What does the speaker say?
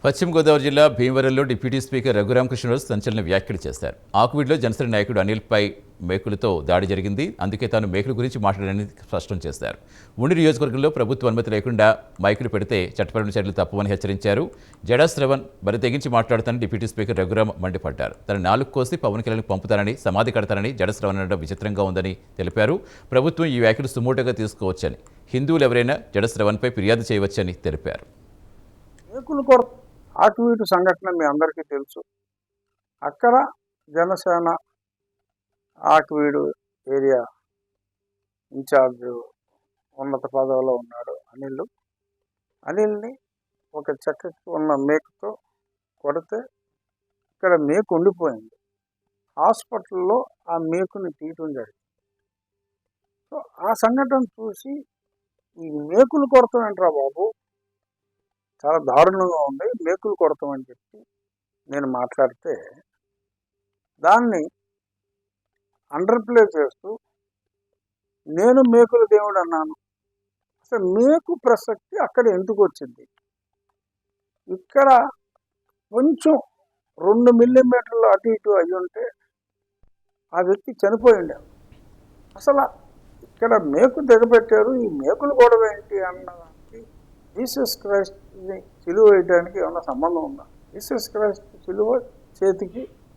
పశ్చిమ గోదావరి జిల్లా భీమవరంలో డిప్యూటీ స్పీకర్ రఘురామకృష్ణరాజు సంచలన వ్యాఖ్యలు చేశారు. ఆకువీడులో జనసేన నాయకుడు అనిల్పై మేకులతో దాడి జరిగింది. అందుకే తాను మేకుల గురించి మాట్లాడారని స్పష్టం చేశారు. ఉండి నియోజకవర్గంలో ప్రభుత్వ అనుమతి లేకుండా మైకులు పెడితే చట్టపరమైన చర్యలు తప్పవని హెచ్చరించారు. జడా శ్రవణ్ బరి తెగించి మాట్లాడుతానని డిప్యూటీ స్పీకర్ రఘురామ్ మండిపడ్డారు. తన నాలుగు కోసి పవన్ కళ్యాణ్ పంపుతానని, సమాధి కడతానని జడా శ్రవణ్ అనడం విచిత్రంగా ఉందని తెలిపారు. ప్రభుత్వం ఈ వ్యాఖ్యలు సుమోటోగా తీసుకోవచ్చని, హిందువులు ఎవరైనా జడా శ్రవణ్పై ఫిర్యాదు చేయవచ్చని తెలిపారు. ఆకువీటు సంఘటన మీ అందరికీ తెలుసు. అక్కడ జనసేన ఆకువీడు ఏరియా ఇన్ఛార్జ్ ఉన్నత పదవిలో ఉన్నాడు అనిల్ని ఒక చెక్కకి ఉన్న మేకుతో కొడితే ఇక్కడ మేకు ఉండిపోయింది. హాస్పిటల్లో ఆ మేకుని తీయటం జరిగింది. సో ఆ సంఘటన చూసి ఈ మేకులు కొడతాం ఏంట్రా బాబు, చాలా దారుణంగా ఉంది, మేకులు కొడతామని చెప్పి నేను మాట్లాడితే దాన్ని అండర్ప్లే చేస్తూ నేను మేకుల దేవుడు అన్నాను. అసలు మేకు ప్రసక్తి అక్కడ ఎందుకు వచ్చింది? ఇక్కడ కొంచెం 2 మిల్లీమీటర్లు అటు ఇటు అయ్యి ఉంటే ఆ వ్యక్తి చనిపోయిండే. అసలు ఇక్కడ మేకు దిగబెట్టారు, ఈ మేకులు గొడవ ఏంటి అన్నదానికి జీసస్ క్రైస్ట్ని సిలువ వేయడానికి ఏమైనా సంబంధం ఉందా? జీసస్ క్రైస్ట్ సిలువ చేతికి